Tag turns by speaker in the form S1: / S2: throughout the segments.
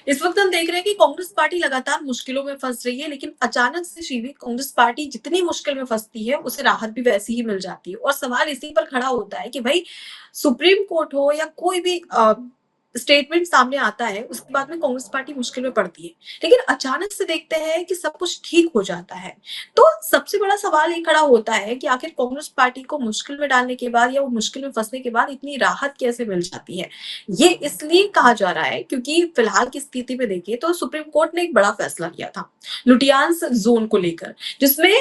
S1: इस वक्त हम देख रहे हैं कि कांग्रेस पार्टी लगातार मुश्किलों में फंस रही है, लेकिन अचानक से शिवी कांग्रेस पार्टी जितनी मुश्किल में फंसती है उसे राहत भी वैसी ही मिल जाती है। और सवाल इसी पर खड़ा होता है कि भाई सुप्रीम कोर्ट हो या कोई भी स्टेटमेंट सामने आता है, उसके बाद में कांग्रेस पार्टी मुश्किल में पड़ती है, लेकिन अचानक से देखते हैं कि सब कुछ ठीक हो जाता है। तो सबसे बड़ा सवाल ये खड़ा होता है कि आखिर कांग्रेस पार्टी को मुश्किल में डालने के बाद या वो मुश्किल में फंसने के बाद इतनी राहत कैसे मिल जाती है। ये इसलिए कहा जा रहा है क्योंकि फिलहाल की स्थिति में देखिए तो सुप्रीम कोर्ट ने एक बड़ा फैसला किया था लुटियांस जोन को लेकर, जिसमें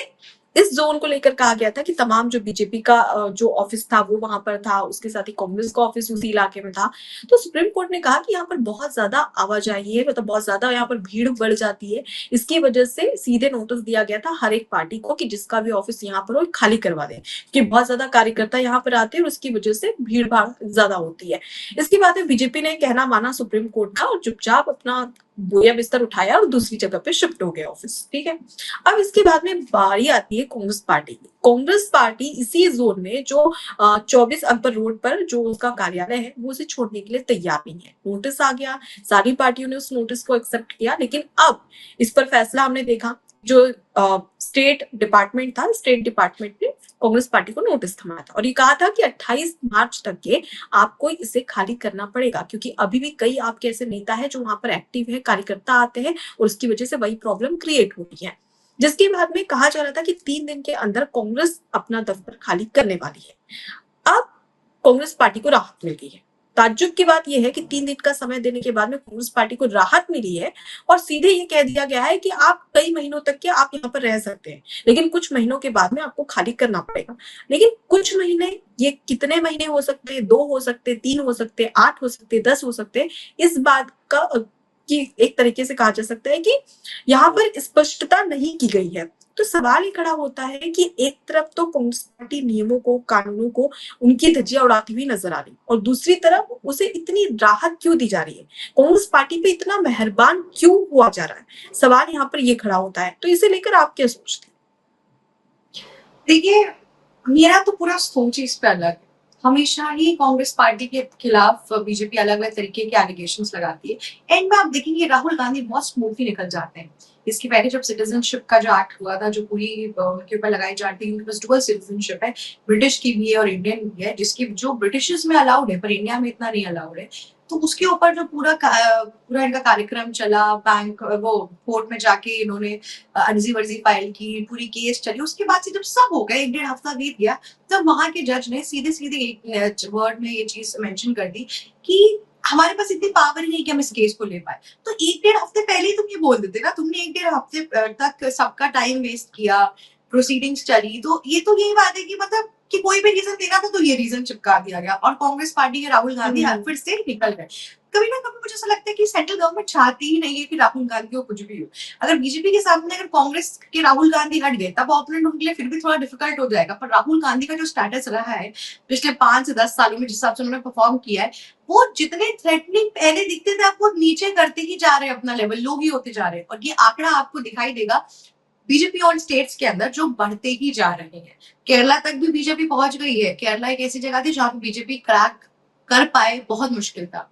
S1: इस जोन को लेकर कहा गया था कि तमाम जो बीजेपी का जो ऑफिस था वो वहां पर था, उसके साथ ही कांग्रेस का ऑफिस उसी इलाके में था। तो सुप्रीम कोर्ट ने कहा कि यहाँ पर बहुत ज्यादा आवाजाही है, मतलब बहुत ज्यादा यहाँ पर भीड़ बढ़ जाती है। इसकी वजह से सीधे नोटिस दिया गया था हर एक पार्टी को कि जिसका भी ऑफिस यहाँ पर हो खाली करवा दे, कि बहुत ज्यादा कार्यकर्ता यहाँ पर आते हैं और उसकी वजह से भीड़ भाड़ ज्यादा होती है। इसके बाद में बीजेपी ने कहना माना सुप्रीम कोर्ट का और चुपचाप अपना बोया बिस्तर उठाया और दूसरी जगह पे शिफ्ट हो गया ऑफिस। ठीक है, अब इसके बाद में बारी आती है कांग्रेस पार्टी की। कांग्रेस पार्टी इसी जोन में जो 24 अकबर रोड पर जो उसका कार्यालय है वो उसे छोड़ने के लिए तैयार नहीं है। नोटिस आ गया, सारी पार्टियों ने उस नोटिस को एक्सेप्ट किया, लेकिन अब इस पर फैसला हमने देखा। जो स्टेट डिपार्टमेंट था, स्टेट डिपार्टमेंट ने कांग्रेस पार्टी को नोटिस थमाया था और ये कहा था कि 28 मार्च तक के आपको इसे खाली करना पड़ेगा, क्योंकि अभी भी कई आपके ऐसे नेता है जो वहां पर एक्टिव है, कार्यकर्ता आते हैं और उसकी वजह से वही प्रॉब्लम क्रिएट हो रही है। जिसके बाद में कहा जा रहा था कि 3 दिन के अंदर कांग्रेस अपना दफ्तर खाली करने वाली है। अब कांग्रेस पार्टी को राहत मिल गई है। ताज्जुब की बात यह है कि 3 दिन का समय देने के बाद में कांग्रेस पार्टी को राहत मिली है और सीधे ये कह दिया गया है कि आप कई महीनों तक के आप यहाँ पर रह सकते हैं, लेकिन कुछ महीनों के बाद में आपको खाली करना पड़ेगा। लेकिन कुछ महीने, ये कितने महीने हो सकते हैं, 2 हो सकते, 3 हो सकते, 8 हो सकते, 10 हो सकते, इस बात का कि एक तरीके से कहा जा सकता है कि यहाँ पर स्पष्टता नहीं की गई है। तो सवाल ये खड़ा होता है कि एक तरफ तो कांग्रेस पार्टी नियमों को, कानूनों को उनकी धज्जियां उड़ाती हुई नजर आ रही, और दूसरी तरफ उसे इतनी राहत क्यों दी जा रही है, कांग्रेस पार्टी पे इतना मेहरबान क्यों हुआ जा रहा है, सवाल यहाँ पर ये खड़ा होता है। तो इसे लेकर आप क्या सोचते हैं?
S2: देखिए, मेरा तो पूरा सोच ही इस पे अलग है। हमेशा ही कांग्रेस पार्टी के खिलाफ बीजेपी अलग-अलग तरीके के एलिगेशंस लगाती है। एंड में आप देखेंगे राहुल गांधी बहुत स्मूथली निकल जाते हैं। इसके पहले जब सिटीजनशिप का जो एक्ट हुआ था, जो पूरी उनके ऊपर लगाई जाती है, उनके पास डुअल सिटीजनशिप है, ब्रिटिश की भी है और इंडियन भी है, जिसकी जो ब्रिटिशर्स में अलाउड है पर इंडिया में इतना नहीं अलाउड है। तो उसके ऊपर जो पूरा इनका कार्यक्रम चला, बैंक वो कोर्ट में जाके इन्होंने अर्जी वर्जी फाइल की, पूरी केस चली। उसके बाद से जब सब हो गया, 1-1.5 हफ्ता बीत गया, तब वहां के जज ने सीधे सीधे एक वर्ड में ये चीज मेंशन कर दी कि हमारे पास इतनी पावर ही नहीं कि हम इस केस को ले पाए। तो 1-1.5 हफ्ते पहले ही तुम ये बोल देते ना, तुमने 1-1.5 हफ्ते तक सबका टाइम वेस्ट किया, प्रोसीडिंग्स चली, तो यही बात है कि मतलब कि कोई भी रीजन देना था तो ये रीजन चिपका दिया गया और कांग्रेस पार्टी के राहुल गांधी फिर से निकल गए। कभी ना कभी मुझे ऐसा लगता है कि सेंट्रल गवर्नमेंट चाहती ही नहीं है कि राहुल गांधी को कुछ भी हो। अगर बीजेपी के सामने अगर कांग्रेस के राहुल गांधी हट गए, तब ऑपोनेंट उनके लिए फिर भी थोड़ा डिफिकल्ट हो जाएगा। पर राहुल गांधी का जो स्टेटस रहा है पिछले 5 से 10 सालों में, जिस हिसाब से उन्होंने परफॉर्म किया है, वो जितने थ्रेटनिंग पहले दिखते थे, अब वो नीचे करते ही जा रहे हैं, अपना लेवल लो ही होते जा रहे हैं। और ये आंकड़ा आपको दिखाई देगा बीजेपी और स्टेट्स के अंदर जो बढ़ते ही जा रहे हैं। केरला तक भी बीजेपी पहुंच गई है। केरला एक ऐसी जगह थी जहां पे बीजेपी क्रैक कर पाए, बहुत मुश्किल था।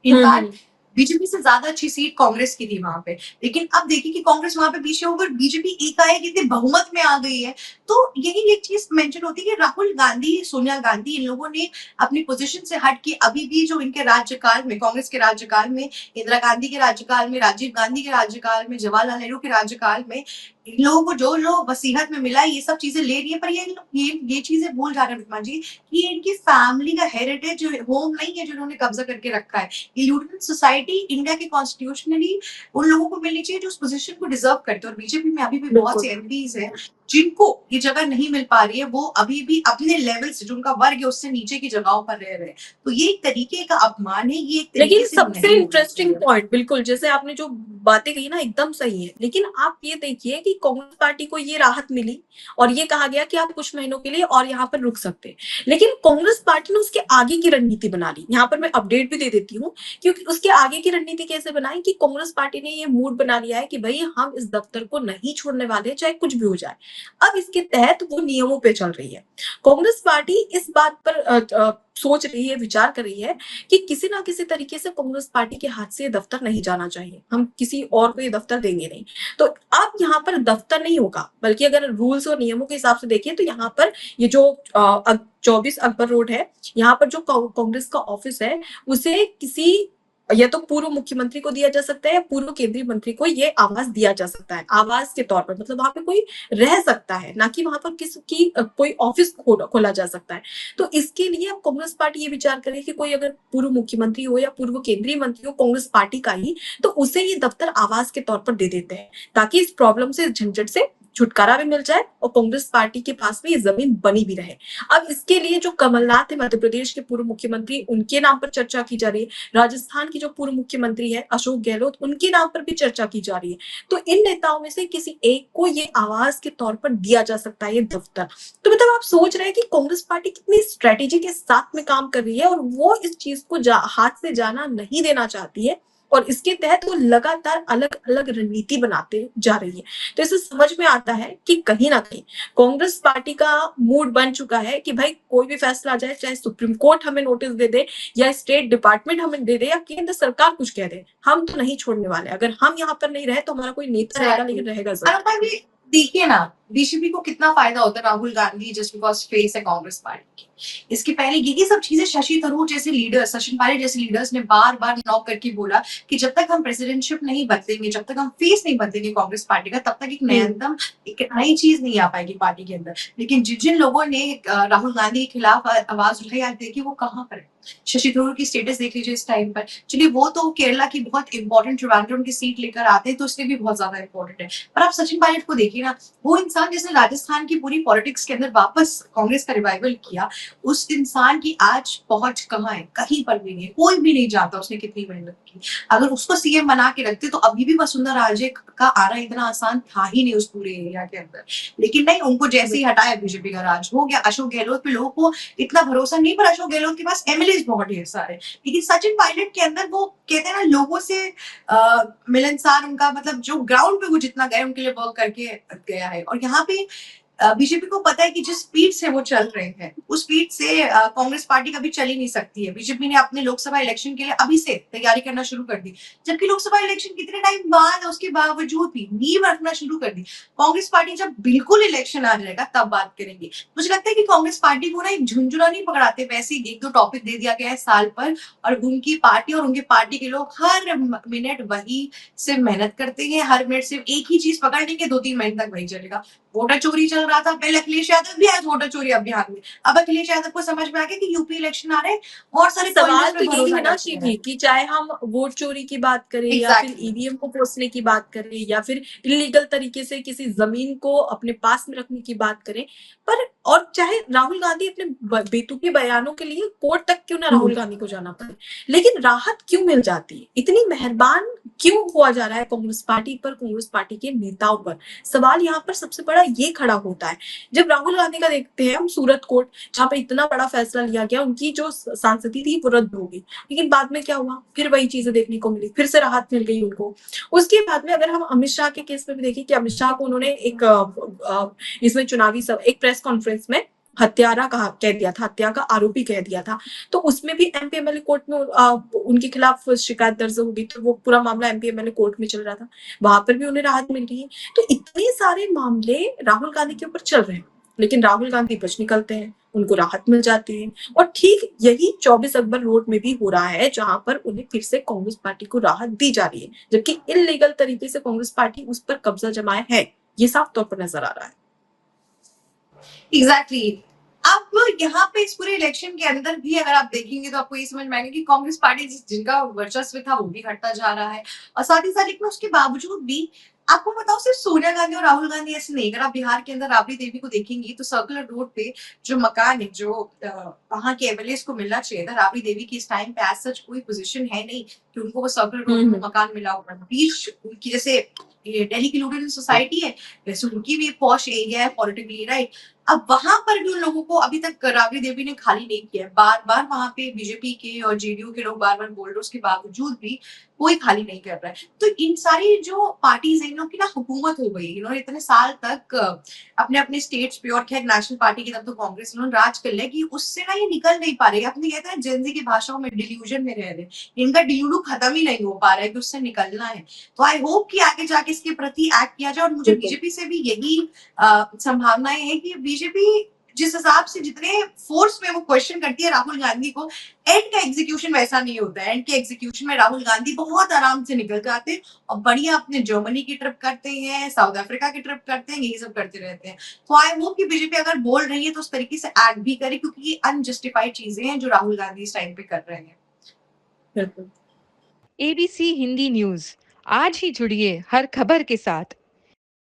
S2: इनफैक्ट बीजेपी से ज्यादा अच्छी सीट कांग्रेस की थी वहां पे। लेकिन अब देखिए कि कांग्रेस वहां पे पीछे होकर बीजेपी एकाएक इतने बहुमत में आ गई है। तो यही एक चीज मेंशन होती है कि राहुल गांधी, सोनिया गांधी, इन लोगों ने अपनी पोजीशन से हट के अभी भी जो इनके राज्यकाल में, कांग्रेस के राज्यकाल में, इंदिरा गांधी के राज्यकाल में, राजीव गांधी के राज्यकाल में, जवाहरलाल नेहरू के राज्यकाल में, इन लोगों को जो जो वसीहत में मिला, ये सब चीजें ले रही है। पर ये चीजें भूल जा रहे हैं विद्वान जी कि ये इनकी फैमिली का हेरिटेज होम नहीं है जो इन्होंने कब्जा करके रखा है। ये यूनियन सोसाइटी इंडिया के कॉन्स्टिट्यूशनली उन लोगों को मिलनी चाहिए जो उस पोजीशन को डिजर्व करते हैं। और बीजेपी में अभी भी बहुत से एमपीज हैं जिनको ये जगह नहीं मिल पा रही है, वो अभी भी अपने लेवल से, जो उनका वर्ग है, उससे नीचे की जगहों पर रह रहे हैं। तो ये एक तरीके का अपमान है, ये एक तरीके
S1: लेकिन
S2: से
S1: सबसे
S2: नहीं होना
S1: इंटरेस्टिंग
S2: चाहिए।
S1: पॉइंट, बिल्कुल जैसे आपने जो बातें कही ना एकदम सही है, लेकिन आप ये देखिए कि कांग्रेस पार्टी को ये राहत मिली और ये कहा गया कि आप कुछ महीनों के लिए और यहाँ पर रुक सकते हैं, लेकिन कांग्रेस पार्टी ने उसके आगे की रणनीति बना ली। यहाँ पर मैं अपडेट भी दे देती हूँ, क्योंकि उसके आगे की रणनीति कैसे बनाई कि कांग्रेस पार्टी ने ये मूड बना लिया है कि भाई हम इस दफ्तर को नहीं छोड़ने वाले, चाहे कुछ भी हो जाए। अब इसके तहत वो नियमों पे चल रही है। कांग्रेस पार्टी इस बात पर सोच रही है, विचार कर रही है कि किसी ना किसी तरीके से कांग्रेस पार्टी के हाथ से ये दफ्तर नहीं जाना चाहिए, हम किसी और को ये दफ्तर देंगे नहीं। तो अब यहाँ पर दफ्तर नहीं होगा, बल्कि अगर रूल्स और नियमों के हिसाब से देखिए तो यहाँ पर ये जो 24 अकबर रोड है, यहाँ पर जो कांग्रेस का ऑफिस है, उसे किसी या तो पूर्व मुख्यमंत्री को दिया जा सकता है या पूर्व केंद्रीय मंत्री को ये आवास दिया जा सकता है, आवास के तौर पर, मतलब वहां पे कोई रह सकता है, ना कि वहां पर किसी की कोई ऑफिस खोला जा सकता है। तो इसके लिए अब कांग्रेस पार्टी ये विचार करे कि कोई अगर पूर्व मुख्यमंत्री हो या पूर्व केंद्रीय मंत्री हो कांग्रेस पार्टी का ही, तो उसे ये दफ्तर आवास के तौर पर दे देते हैं, ताकि इस प्रॉब्लम से, झंझट से छुटकारा भी मिल जाए और कांग्रेस पार्टी के पास में ये जमीन बनी भी रहे। अब इसके लिए जो कमलनाथ है, मध्य प्रदेश के पूर्व मुख्यमंत्री, उनके नाम पर चर्चा की जा रही है। राजस्थान की जो पूर्व मुख्यमंत्री है अशोक गहलोत, उनके नाम पर भी चर्चा की जा रही है। तो इन नेताओं में से किसी एक को ये आवास के तौर पर दिया जा सकता है, ये दफ्तर। तो मतलब आप सोच रहे हैं कि कांग्रेस पार्टी कितनी स्ट्रेटेजी के साथ में काम कर रही है और वो इस चीज को हाथ से जाना नहीं देना चाहती है, और इसके तहत वो लगातार अलग अलग रणनीति बनाते जा रही है। तो इससे समझ में आता है कि कहीं ना कहीं कांग्रेस पार्टी का मूड बन चुका है कि भाई कोई भी फैसला आ जाए, चाहे सुप्रीम कोर्ट हमें नोटिस दे दे या स्टेट डिपार्टमेंट हमें दे दे या केंद्र सरकार कुछ कह दे, हम तो नहीं छोड़ने वाले। अगर हम यहाँ पर नहीं रहे तो हमारा कोई नेता रहेगा, लेकिन रहेगा जरूर।
S2: देखिए ना, बीजेपी को कितना फायदा होता है Rahul Gandhi just because face है कांग्रेस पार्टी की। इसके पहले यही सब चीजें शशि थरूर जैसे लीडर, सचिन पायलट जैसे लीडर्स ने बार बार नॉक करके बोला कि जब तक हम प्रेसिडेंटशिप नहीं बदलेंगे, जब तक हम फेस नहीं बदलेंगे कांग्रेस पार्टी का, तब तक एक नयनतम, एक नई चीज नहीं आ पाएगी पार्टी के अंदर। लेकिन जिन जिन लोगों ने राहुल गांधी के खिलाफ आवाज उठाई, आज देखिए वो कहाँ पर है। शशि थरूर की स्टेटस देख लीजिए इस टाइम पर। चलिए वो तो केरला की बहुत इंपॉर्टेंट ट्रिवांड्रम की सीट लेकर आते हैं, तो इसलिए भी बहुत ज्यादा इंपॉर्टेंट है। पर आप सचिन पायलट को देखिए ना, वो इंसान जिसने राजस्थान की पूरी पॉलिटिक्स के अंदर वापस कांग्रेस का रिवाइवल किया, उस इंसान की आज पहुंच कहाँ है? कहीं पर भी नहीं। कोई भी नहीं जानता उसने कितनी मेहनत की। अगर उसको सीएम बना के रखते तो अभी भी वसुंधरा राजे का आना इतना आसान था ही नहीं उस पूरे एरिया के अंदर। लेकिन नहीं, उनको जैसे ही हटाया बीजेपी का राज हो गया। अशोक गहलोत पे लोगों को इतना भरोसा नहीं, पर अशोक गहलोत के पास एमएलए बहुत ढेर सारे। लेकिन सचिन पायलट के अंदर वो कहते हैं ना, लोगों से मिलनसार, उनका मतलब जो ग्राउंड पे वो जितना गए उनके लिए वर्क करके गया है। और यहाँ पे बीजेपी को पता है कि जिस स्पीड से वो चल रहे हैं, उस स्पीड से कांग्रेस पार्टी कभी चल ही नहीं सकती है। बीजेपी ने अपने लोकसभा इलेक्शन के लिए अभी से तैयारी करना शुरू कर दी, जबकि लोकसभा इलेक्शन कितने टाइम बाद, उसके बावजूद भी नींव रखना शुरू कर दी। कांग्रेस पार्टी जब बिल्कुल इलेक्शन आ जाएगा तब बात करेंगे। मुझे लगता है कि कांग्रेस पार्टी को ना एक झुंझुना नहीं पकड़ाते, वैसे ही एक दो टॉपिक दे दिया गया है साल पर, और उनकी पार्टी और उनके पार्टी के लोग हर मिनट वही सिर्फ मेहनत करते हैं। हर मिनट सिर्फ एक ही चीज पकड़ लेंगे, 2-3 महीने तक वही चलेगा। वोटर चोरी चल रहा था पहले, अखिलेश यादव भी आया वोटर चोरी अभियान में। अब अखिलेश यादव को समझ में आ गया कि यूपी इलेक्शन आ रहे हैं और सारे
S1: सवाल तो यही है ना शिवी, कि चाहे हम वोट चोरी की बात करें या फिर ईवीएम को पोसने की बात करें या फिर इलीगल तरीके से किसी जमीन को अपने पास में रखने की बात करें, पर और चाहे राहुल गांधी अपने बेतुके बयानों के लिए कोर्ट तक क्यों ना राहुल गांधी को जाना पड़े, लेकिन राहत क्यों मिल जाती है? इतनी मेहरबान क्यों हुआ जा रहा है कांग्रेस पार्टी पर, कांग्रेस पार्टी के नेताओं पर? सवाल यहाँ पर सबसे बड़ा ये खड़ा होता है। जब राहुल गांधी का देखते हैं हम सूरत कोर्ट, जहाँ पे इतना बड़ा फैसला लिया गया, उनकी जो सांसदी थी वो रद्द हो गई, लेकिन बाद में क्या हुआ? फिर वही चीजें देखने को मिली, फिर से राहत मिल गई उनको। उसके बाद में अगर हम अमित शाह के केस में भी देखें कि अमित शाह को उन्होंने एक इसमें चुनावी सब एक प्रेस कॉन्फ्रेंस में हत्यारा कह दिया था, हत्या का आरोपी कह दिया था, तो उसमें भी एमपी एमएलए कोर्ट में उनके खिलाफ शिकायत दर्ज हो गई, तो वो पूरा मामला एमपी एमएलए कोर्ट में चल रहा था, वहां पर भी उन्हें राहत मिल रही है। तो इतने सारे मामले राहुल गांधी के ऊपर चल रहे हैं, लेकिन राहुल गांधी बच निकलते हैं, उनको राहत मिल जाती है। और ठीक यही 24 अकबर रोड में भी हो रहा है, जहां पर उन्हें फिर से कांग्रेस पार्टी को राहत दी जा रही है, जबकि इलीगल तरीके से कांग्रेस पार्टी उस पर कब्जा जमाए है, ये साफ तौर पर नजर आ रहा है।
S2: एग्जैक्टली। अब यहाँ पे इस पूरे इलेक्शन के अंदर भी अगर आप देखेंगे तो आपको ये समझ में आएगा कि कांग्रेस पार्टी जिनका वर्चस्व था वो भी घटता जा रहा है। और साथ ही साथ, लेकिन उसके बावजूद भी आपको बताओ, सिर्फ सोनिया गांधी और राहुल गांधी ऐसे नहीं। अगर आप बिहार के अंदर राबड़ी देवी को देखेंगे तो सर्कुलर रोड पे जो मकान है, जो वहां के एमएलए को मिलना चाहिए था, राबड़ी देवी की इस टाइम पे एज सच कोई पोजीशन है नहीं कि उनको वो सर्कुलर रोड में मकान मिला होगा। बीच उनकी जैसे दिल्ली की लुटेरन सोसाइटी है, वैसे उनकी भी पॉश एरिया है पॉलिटिकली, राइट। अब वहां पर भी उन लोगों को अभी तक राबड़ी देवी ने खाली नहीं किया है। बार बार वहां पे बीजेपी के और जेडीयू के लोग बार बार बोल रहे, उसके बावजूद भी कोई खाली नहीं कर रहा है। तो इन सारी जो पार्टीज हैं, इन लोग की ना हुकूमत हो गई, इन्होंने इतने साल तक अपने अपने स्टेट्स पे, और खैर नेशनल पार्टी की तब तो कांग्रेस, इन्होंने राज कर लिया कि उससे ना ये निकल नहीं पा रही। अपने कहते हैं जेनजी की भाषाओं में डिल्यूजन में रह रहे, इनका डिल्यूलू खत्म ही नहीं हो पा रहा है कि उससे निकलना है। तो आई होप कि आगे जाके इसके प्रति एक्ट किया जाए, और मुझे
S1: बिल्कुल।
S2: बीजेपी से भी यही संभावनाएं है कि बीजेपी जिस हिसाब से जितने फोर्स में वो क्वेश्चन करती है राहुल गांधी को, एंड का एग्जीक्यूशन वैसा नहीं होता है। एंड के एग्जीक्यूशन में राहुल गांधी बहुत आराम से निकल जाते हैं और बढ़िया अपने जर्मनी की ट्रिप करते हैं, साउथ अफ्रीका की ट्रिप करते हैं, यही सब करते रहते हैं। तो आई होप कि बीजेपी अगर बोल रही है तो उस तरीके से एक्ट भी करे, क्योंकि ये अनजस्टिफाइड चीजें हैं जो राहुल गांधी इस टाइम पे कर रहे हैं।
S1: बिल्कुल।
S3: एबीसी हिंदी न्यूज, आज ही जुड़िए हर खबर के साथ